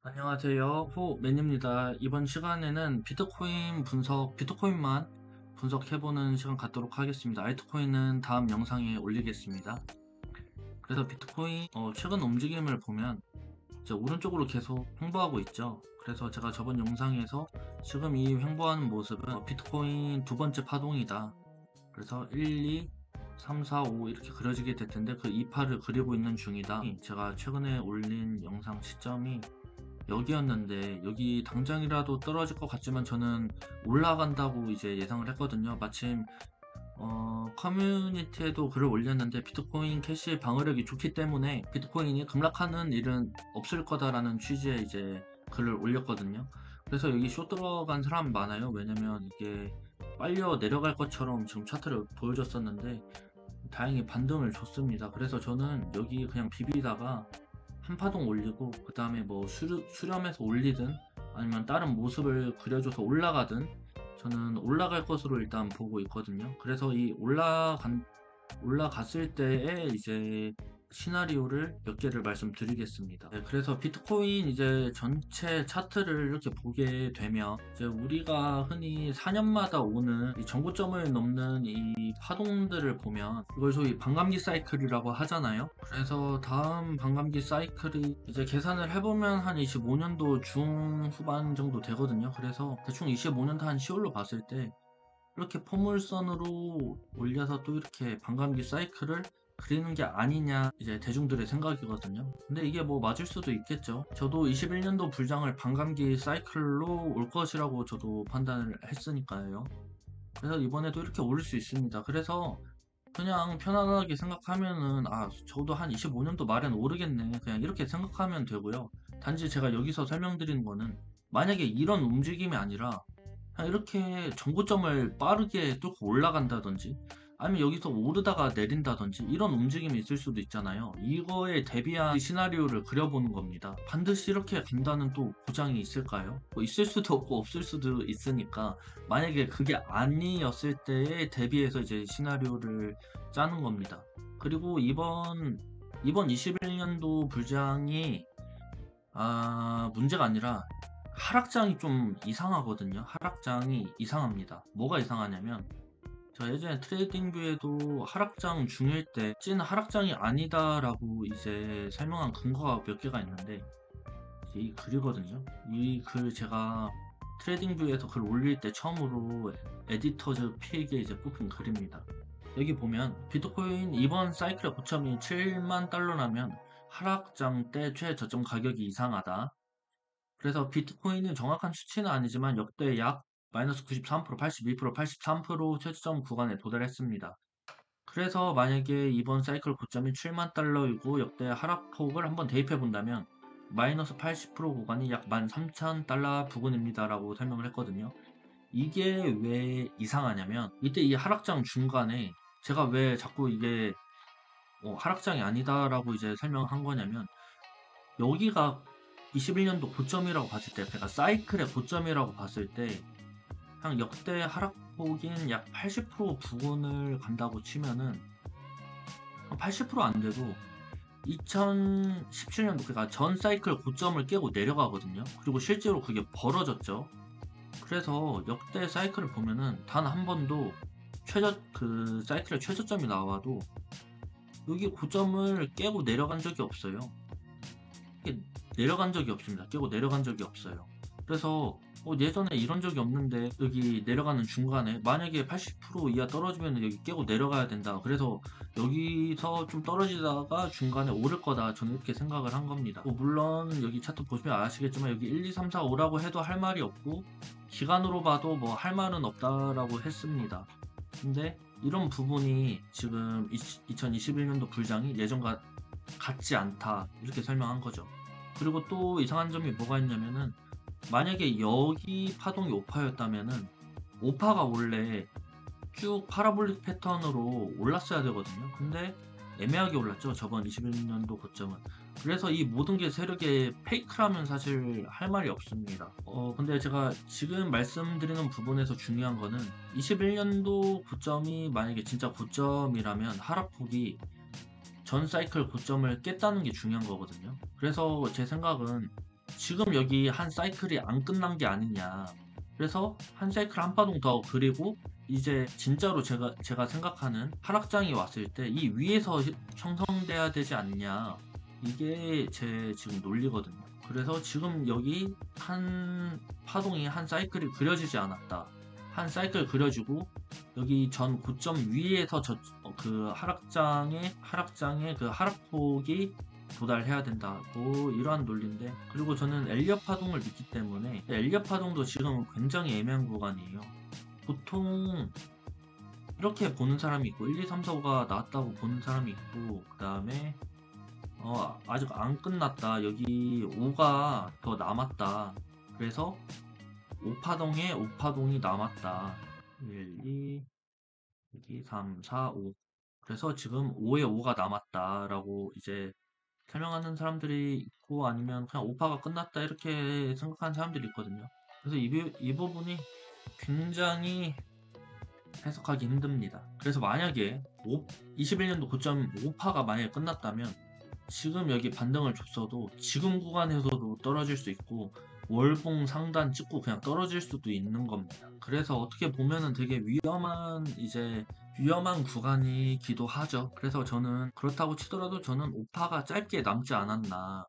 안녕하세요. 호맨입니다. 이번 시간에는 비트코인만 분석해보는 시간 갖도록 하겠습니다. 알트코인은 다음 영상에 올리겠습니다. 그래서 비트코인 최근 움직임을 보면 이제 오른쪽으로 계속 횡보하고 있죠. 그래서 제가 저번 영상에서 지금 이 횡보하는 모습은 비트코인 두 번째 파동이다. 그래서 1, 2, 3, 4, 5 이렇게 그려지게 될 텐데 그 2파를 그리고 있는 중이다. 제가 최근에 올린 영상 시점이 여기였는데 여기 당장이라도 떨어질 것 같지만 저는 올라간다고 이제 예상을 했거든요. 마침 커뮤니티에도 글을 올렸는데 비트코인 캐시 방어력이 좋기 때문에 비트코인이 급락하는 일은 없을 거다라는 취지의 이제 글을 올렸거든요. 그래서 여기 쇼 들어간 사람 많아요. 왜냐면 이게 빨려 내려갈 것처럼 지금 차트를 보여줬었는데 다행히 반등을 줬습니다. 그래서 저는 여기 그냥 비비다가 한 파동 올리고 그 다음에 뭐 수렴해서 올리든 아니면 다른 모습을 그려줘서 올라가든 저는 올라갈 것으로 일단 보고 있거든요. 그래서 이 올라갔을 때에 이제 시나리오를 몇 개를 말씀드리겠습니다. 네, 그래서 비트코인 이제 전체 차트를 이렇게 보게 되면 이제 우리가 흔히 4년마다 오는 이 정고점을 넘는 이 파동들을 보면 이걸 소위 반감기 사이클이라고 하잖아요. 그래서 다음 반감기 사이클이 이제 계산을 해보면 한 25년도 중후반 정도 되거든요. 그래서 대충 25년도 한 10월로 봤을 때 이렇게 포물선으로 올려서 또 이렇게 반감기 사이클을 그리는 게 아니냐 이제 대중들의 생각이거든요. 근데 이게 뭐 맞을 수도 있겠죠. 저도 21년도 불장을 반감기 사이클로 올 것이라고 저도 판단을 했으니까요. 그래서 이번에도 이렇게 오를 수 있습니다. 그래서 그냥 편안하게 생각하면은 저도 한 25년도 말엔 오르겠네 그냥 이렇게 생각하면 되고요. 단지 제가 여기서 설명드리는 거는 만약에 이런 움직임이 아니라 그냥 이렇게 정고점을 빠르게 뚫고 올라간다든지 아니면 여기서 오르다가 내린다든지 이런 움직임이 있을 수도 있잖아요. 이거에 대비한 시나리오를 그려보는 겁니다. 반드시 이렇게 간다는 또 보장이 있을까요? 뭐 있을 수도 없고 없을 수도 있으니까 만약에 그게 아니었을 때에 대비해서 이제 시나리오를 짜는 겁니다. 그리고 이번 21년도 불장이 문제가 아니라 하락장이 좀 이상하거든요. 하락장이 이상합니다. 뭐가 이상하냐면 저 예전에 트레이딩뷰에도 하락장 중일 때 찐 하락장이 아니다라고 이제 설명한 근거가 몇 개가 있는데 이제 이 글이거든요. 이 글 제가 트레이딩뷰에서 글 올릴 때 처음으로 에디터즈 픽에 이제 뽑힌 글입니다. 여기 보면 비트코인 이번 사이클의 고점이 7만 달러라면 하락장 때 최저점 가격이 이상하다. 그래서 비트코인은 정확한 수치는 아니지만 역대 약 마이너스 93%, 82%, 83% 최저점 구간에 도달했습니다. 그래서 만약에 이번 사이클 고점이 7만 달러이고 역대 하락폭을 한번 대입해 본다면 마이너스 80% 구간이 약 13,000달러 부근입니다라고 설명을 했거든요. 이게 왜 이상하냐면 이때 이 하락장 중간에 제가 왜 자꾸 이게 하락장이 아니다라고 이제 설명한 거냐면 여기가 21년도 고점이라고 봤을 때, 그러니까 사이클의 고점이라고 봤을 때, 한 역대 하락폭인 약 80% 부근을 간다고 치면은, 한 80%안 돼도 2017년도, 그러니까 전 사이클 고점을 깨고 내려가거든요. 그리고 실제로 그게 벌어졌죠. 그래서 역대 사이클을 보면은 단 한 번도 그 사이클의 최저점이 나와도 여기 고점을 깨고 내려간 적이 없어요. 내려간 적이 없습니다. 깨고 내려간 적이 없어요. 그래서 예전에 이런 적이 없는데 여기 내려가는 중간에 만약에 80% 이하 떨어지면 여기 깨고 내려가야 된다. 그래서 여기서 좀 떨어지다가 중간에 오를 거다. 저는 이렇게 생각을 한 겁니다. 물론 여기 차트 보시면 아시겠지만 여기 1, 2, 3, 4, 5라고 해도 할 말이 없고 기간으로 봐도 뭐 할 말은 없다라고 했습니다. 근데 이런 부분이 지금 2021년도 불장이 예전과 같지 않다. 이렇게 설명한 거죠. 그리고 또 이상한 점이 뭐가 있냐면은 만약에 여기 파동이 5파였다면은 5파가 원래 쭉 파라볼릭 패턴으로 올랐어야 되거든요. 근데 애매하게 올랐죠. 저번 21년도 고점은. 그래서 이 모든 게 세력의 페이크라면 사실 할 말이 없습니다. 근데 제가 지금 말씀드리는 부분에서 중요한 거는 21년도 고점이 만약에 진짜 고점이라면 하락폭이 전 사이클 고점을 깼다는 게 중요한 거거든요. 그래서 제 생각은 지금 여기 한 사이클이 안 끝난 게 아니냐. 그래서 한 사이클 한 파동 더 그리고 이제 진짜로 제가 생각하는 하락장이 왔을 때 이 위에서 형성돼야 되지 않냐. 이게 제 지금 논리거든요. 그래서 지금 여기 한 파동이 한 사이클이 그려지지 않았다. 한 사이클 그려지고 여기 전 고점 위에서 그 하락장의 그 하락폭이 도달해야 된다고 이러한 논리인데, 그리고 저는 엘리엇 파동을 믿기 때문에 엘리엇 파동도 지금 굉장히 애매한 구간이에요. 보통 이렇게 보는 사람이 있고 1, 2, 3, 4, 5가 나왔다고 보는 사람이 있고, 그 다음에 아직 안 끝났다, 여기 5가 더 남았다, 그래서 5파동에 5파동이 남았다, 1, 2, 여기 3, 4, 5, 그래서 지금 5에 5가 남았다 라고 이제 설명하는 사람들이 있고, 아니면 그냥 5파가 끝났다 이렇게 생각하는 사람들이 있거든요. 그래서 이 부분이 굉장히 해석하기 힘듭니다. 그래서 만약에 21년도 고점 5파가 만약에 끝났다면 지금 여기 반등을 줬어도 지금 구간에서도 떨어질 수 있고 월봉 상단 찍고 그냥 떨어질 수도 있는 겁니다. 그래서 어떻게 보면은 되게 위험한 구간이기도 하죠. 그래서 저는 그렇다고 치더라도 저는 5파가 짧게 남지 않았나,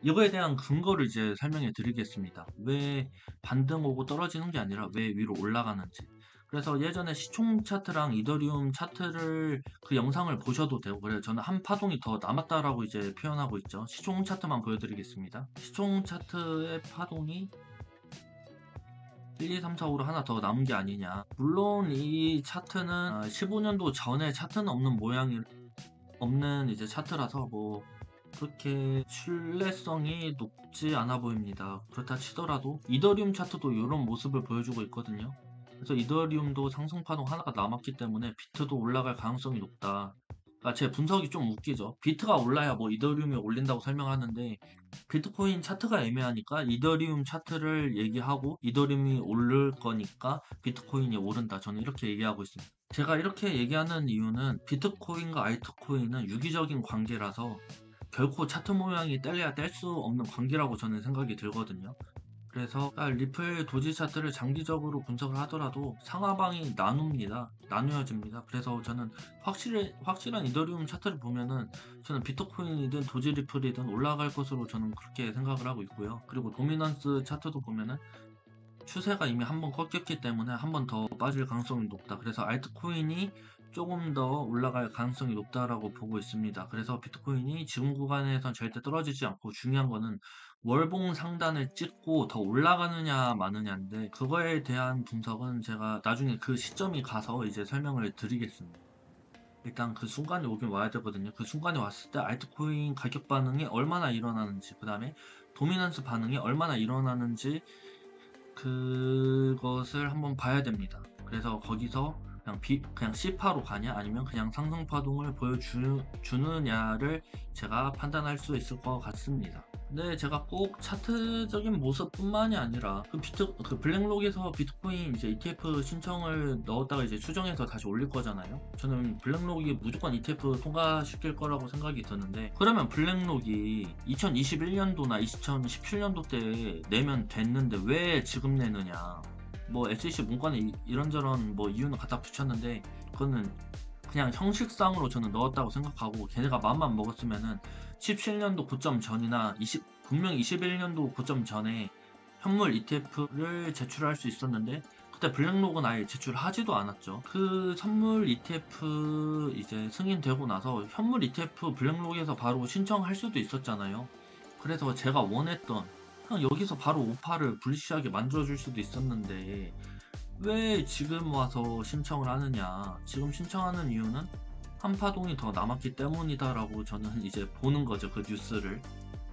이거에 대한 근거를 이제 설명해 드리겠습니다. 왜 반등 오고 떨어지는 게 아니라 왜 위로 올라가는지. 그래서 예전에 시총 차트랑 이더리움 차트를 그 영상을 보셔도 되고 그래요. 저는 한 파동이 더 남았다라고 이제 표현하고 있죠. 시총 차트만 보여드리겠습니다. 시총 차트의 파동이 1, 2, 3, 4, 5로 하나 더 남은 게 아니냐. 물론 이 차트는 15년도 전에 차트는 없는 이제 차트라서 뭐 그렇게 신뢰성이 높지 않아 보입니다. 그렇다 치더라도 이더리움 차트도 이런 모습을 보여주고 있거든요. 그래서 이더리움도 상승파동 하나가 남았기 때문에 비트도 올라갈 가능성이 높다. 그러니까 제 분석이 좀 웃기죠. 비트가 올라야 뭐 이더리움이 올린다고 설명하는데 비트코인 차트가 애매하니까 이더리움 차트를 얘기하고 이더리움이 오를 거니까 비트코인이 오른다. 저는 이렇게 얘기하고 있습니다. 제가 이렇게 얘기하는 이유는 비트코인과 알트코인은 유기적인 관계라서 결코 차트 모양이 뗄래야 뗄 수 없는 관계라고 저는 생각이 들거든요. 그래서 리플 도지 차트를 장기적으로 분석을 하더라도 상하방이 나누어집니다. 그래서 저는 확실한 이더리움 차트를 보면은 저는 비트코인이든 도지 리플이든 올라갈 것으로 저는 그렇게 생각을 하고 있고요. 그리고 도미넌스 차트도 보면은 추세가 이미 한번 꺾였기 때문에 한 번 더 빠질 가능성이 높다. 그래서 알트코인이 조금 더 올라갈 가능성이 높다라고 보고 있습니다. 그래서 비트코인이 지금 구간에선 절대 떨어지지 않고, 중요한 거는 월봉 상단을 찍고 더 올라가느냐 마느냐인데, 그거에 대한 분석은 제가 나중에 그 시점이 가서 이제 설명을 드리겠습니다. 일단 그 순간이 오긴 와야 되거든요. 그 순간이 왔을 때 알트코인 가격 반응이 얼마나 일어나는지, 그 다음에 도미넌스 반응이 얼마나 일어나는지 그것을 한번 봐야 됩니다. 그래서 거기서 그냥 C파로 가냐 아니면 그냥 상승파동을 보여주느냐를 제가 판단할 수 있을 것 같습니다. 근데 제가 꼭 차트적인 모습뿐만이 아니라 그 블랙록에서 비트코인 이제 ETF 신청을 넣었다가 이제 추정해서 다시 올릴 거잖아요. 저는 블랙록이 무조건 ETF 통과시킬 거라고 생각이 드는데, 그러면 블랙록이 2021년도나 2017년도 때 내면 됐는데 왜 지금 내느냐. 뭐 SEC 문건에 이런저런 뭐 이유는 갖다 붙였는데 그거는 그냥 형식상으로 저는 넣었다고 생각하고, 걔네가 마음만 먹었으면은 17년도 고점 전이나 분명 21년도 고점 전에 현물 ETF를 제출할 수 있었는데 그때 블랙록은 아예 제출하지도 않았죠. 그 선물 ETF 이제 승인되고 나서 현물 ETF 블랙록에서 바로 신청할 수도 있었잖아요. 그래서 제가 원했던 그냥 여기서 바로 5파를 불시하게 만들어줄 수도 있었는데 왜 지금 와서 신청을 하느냐. 지금 신청하는 이유는 한 파동이 더 남았기 때문이다 라고 저는 이제 보는 거죠. 그 뉴스를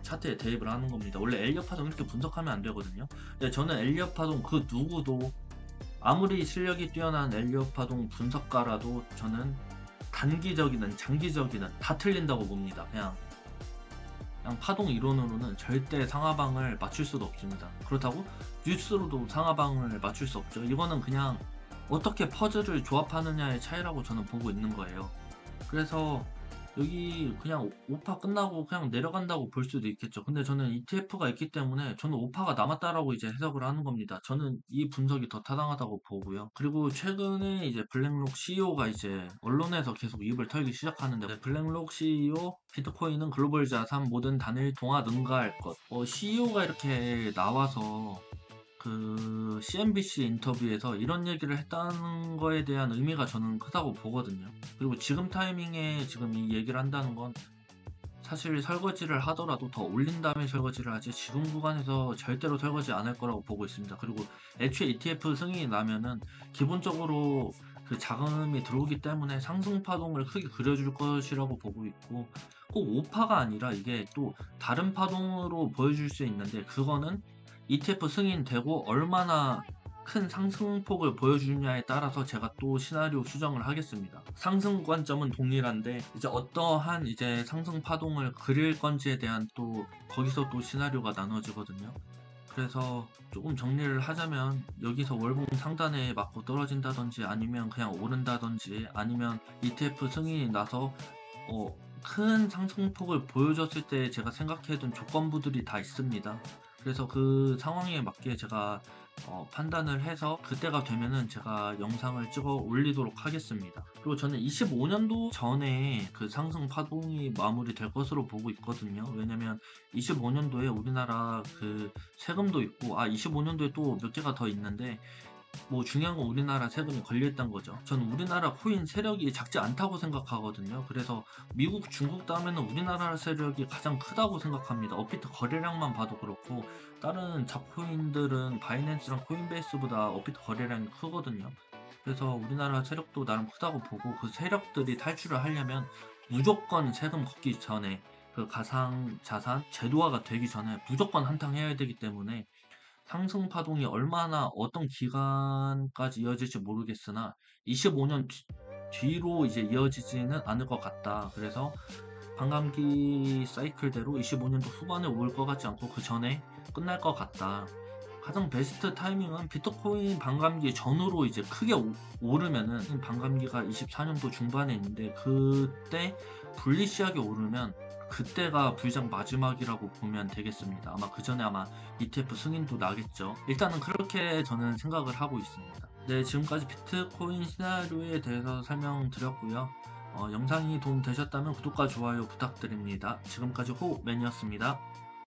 차트에 대입을 하는 겁니다. 원래 엘리엇 파동 이렇게 분석하면 안 되거든요. 근데 저는 엘리엇 파동 그 누구도 아무리 실력이 뛰어난 엘리엇 파동 분석가라도 저는 단기적이든 장기적이든 다 틀린다고 봅니다. 그냥 파동 이론으로는 절대 상하방을 맞출 수도 없습니다. 그렇다고 뉴스로도 상하방을 맞출 수 없죠. 이거는 그냥 어떻게 퍼즐을 조합하느냐의 차이라고 저는 보고 있는 거예요. 그래서 여기 그냥 오파 끝나고 그냥 내려간다고 볼 수도 있겠죠. 근데 저는 ETF가 있기 때문에 저는 오파가 남았다라고 이제 해석을 하는 겁니다. 저는 이 분석이 더 타당하다고 보고요. 그리고 최근에 이제 블랙록 CEO가 이제 언론에서 계속 입을 털기 시작하는데, 블랙록 CEO 비트코인은 글로벌 자산 모든 단일 통화 능가할 것. CEO가 이렇게 나와서 그 CNBC 인터뷰에서 이런 얘기를 했다는 거에 대한 의미가 저는 크다고 보거든요. 그리고 지금 타이밍에 지금 이 얘기를 한다는 건 사실 설거지를 하더라도 더 올린 다음에 설거지를 하지 지금 구간에서 절대로 설거지 안 할 거라고 보고 있습니다. 그리고 애초에 ETF 승인이 나면은 기본적으로 그 자금이 들어오기 때문에 상승 파동을 크게 그려줄 것이라고 보고 있고, 꼭 오파가 아니라 이게 또 다른 파동으로 보여줄 수 있는데, 그거는 ETF 승인되고 얼마나 큰 상승폭을 보여주냐에 따라서 제가 또 시나리오 수정을 하겠습니다. 상승 관점은 동일한데 이제 어떠한 이제 상승 파동을 그릴 건지에 대한 또 거기서 또 시나리오가 나눠지거든요. 그래서 조금 정리를 하자면, 여기서 월봉 상단에 맞고 떨어진다든지 아니면 그냥 오른다든지 아니면 ETF 승인이 나서 큰 상승폭을 보여줬을 때 제가 생각해둔 조건부들이 다 있습니다. 그래서 그 상황에 맞게 제가 판단을 해서 그때가 되면은 제가 영상을 찍어 올리도록 하겠습니다. 그리고 저는 25년도 전에 그 상승 파동이 마무리될 것으로 보고 있거든요. 왜냐면 25년도에 우리나라 그 세금도 있고, 25년도에 또 몇 개가 더 있는데, 뭐 중요한 건 우리나라 세금이 걸려있다는 거죠. 저는 우리나라 코인 세력이 작지 않다고 생각하거든요. 그래서 미국, 중국 다음에는 우리나라 세력이 가장 크다고 생각합니다. 업비트 거래량만 봐도 그렇고, 다른 잡코인들은 바이낸스랑 코인베이스보다 업비트 거래량이 크거든요. 그래서 우리나라 세력도 나름 크다고 보고, 그 세력들이 탈출을 하려면 무조건 세금 걷기 전에, 그 가상자산 제도화가 되기 전에 무조건 한탕 해야 되기 때문에, 상승 파동이 얼마나 어떤 기간까지 이어질지 모르겠으나 25년 뒤로 이제 이어지지는 않을 것 같다. 그래서 반감기 사이클대로 25년도 후반에 올 것 같지 않고 그 전에 끝날 것 같다. 가장 베스트 타이밍은 비트코인 반감기 전후로 이제 크게 오르면은, 반감기가 24년도 중반에 있는데 그때 불리시하게 오르면 그때가 불장 마지막이라고 보면 되겠습니다. 아마 그 전에 아마 ETF 승인도 나겠죠. 일단은 그렇게 저는 생각을 하고 있습니다. 네, 지금까지 비트코인 시나리오에 대해서 설명드렸고요. 영상이 도움 되셨다면 구독과 좋아요 부탁드립니다. 지금까지 호맨이었습니다.